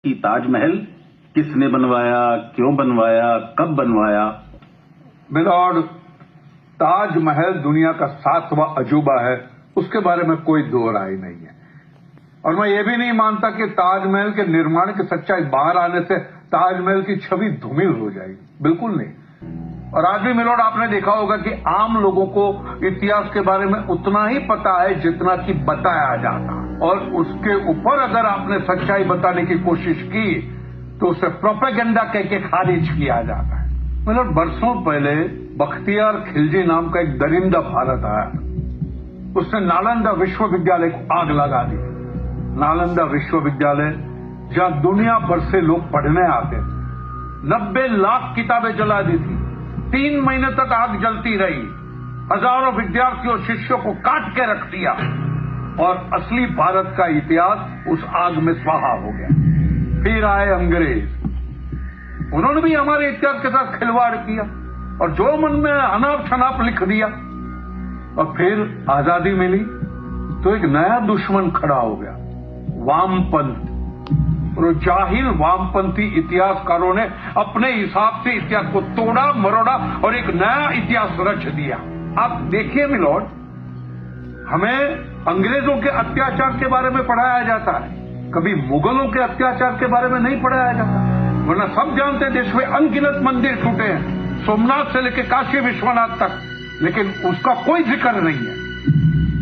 कि ताजमहल किसने बनवाया, क्यों बनवाया, कब बनवाया? मिलॉर्ड, ताजमहल दुनिया का 7वां अजूबा है, उसके बारे में कोई दो राय नहीं है। और मैं ये भी नहीं मानता कि ताजमहल के निर्माण की सच्चाई बाहर आने से ताजमहल की छवि धूमिल हो जाएगी, बिल्कुल नहीं। और आज भी मिलॉर्ड आपने देखा होगा कि आम लोगों को इतिहास के बारे में उतना ही पता है जितना कि बताया जाता है, और उसके ऊपर अगर आपने सच्चाई बताने की कोशिश की तो उसे प्रोपेगेंडा कह के खारिज किया जाता है। मिलॉर्ड, बरसों पहले बख्तियार खिलजी नाम का एक दरिंदा भारत आया, उसने नालंदा विश्वविद्यालय को आग लगा दी। नालंदा विश्वविद्यालय जहां दुनिया भर से लोग पढ़ने आते थे, 90 लाख किताबें जला दी थी। 3 महीने तक आग जलती रही, हजारों विद्यार्थियों शिष्यों को काट के रख दिया, और असली भारत का इतिहास उस आग में स्वाहा हो गया। फिर आए अंग्रेज, उन्होंने भी हमारे इतिहास के साथ खिलवाड़ किया और जो मन में अनाप शनाप लिख दिया। और फिर आजादी मिली तो एक नया दुश्मन खड़ा हो गया, वामपंथ। और जाहिल वामपंथी इतिहासकारों ने अपने हिसाब से इतिहास को तोड़ा मरोड़ा और एक नया इतिहास रच दिया। आप देखिए मिलॉर्ड, हमें अंग्रेजों के अत्याचार के बारे में पढ़ाया जाता है, कभी मुगलों के अत्याचार के बारे में नहीं पढ़ाया जाता। वरना सब जानते हैं देश में अनगिनत मंदिर टूटे हैं, सोमनाथ से लेकर काशी विश्वनाथ तक, लेकिन उसका कोई जिक्र नहीं है।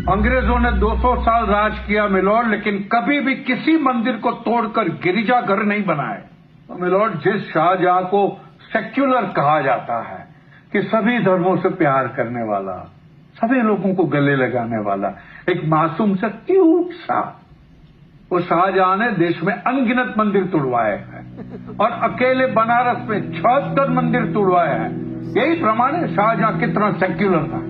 अंग्रेजों ने 200 साल राज किया मिलॉर्ड, लेकिन कभी भी किसी मंदिर को तोड़कर गिरिजाघर नहीं बनाए। तो मिलॉर्ड, जिस शाहजहां को सेक्युलर कहा जाता है कि सभी धर्मों से प्यार करने वाला, सभी लोगों को गले लगाने वाला, एक मासूम सा क्यूट सा, वो शाहजहां ने देश में अनगिनत मंदिर तुड़वाए हैं और अकेले बनारस में 76 मंदिर तुड़वाए हैं। यही प्रमाण है शाहजहां कितना सेक्युलर था।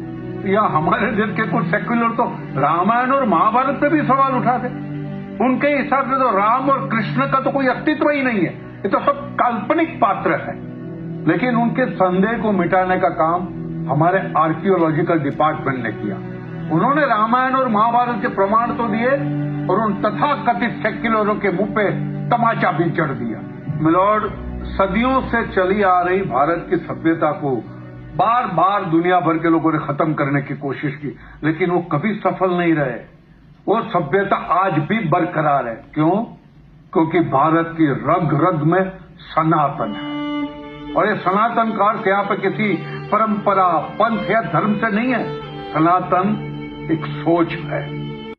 या हमारे देश के कुछ सेक्युलर तो रामायण और महाभारत पे भी सवाल उठाते। उनके हिसाब से तो राम और कृष्ण का तो कोई अस्तित्व ही नहीं है, ये तो सब काल्पनिक पात्र है। लेकिन उनके संदेह को मिटाने का काम हमारे आर्कियोलॉजिकल डिपार्टमेंट ने किया। उन्होंने रामायण और महाभारत के प्रमाण तो दिए और उन तथाकथित सेक्युलरों के मुंह पे तमाचा भी चढ़ दिया। मिलॉर्ड, सदियों से चली आ रही भारत की सभ्यता को बार बार दुनिया भर के लोगों ने खत्म करने की कोशिश की, लेकिन वो कभी सफल नहीं रहे। वो सभ्यता आज भी बरकरार है। क्यों? क्योंकि भारत की रग रग में सनातन है। और ये सनातन का अर्थ यहाँ पे किसी परंपरा, पंथ या धर्म से नहीं है। सनातन एक सोच है।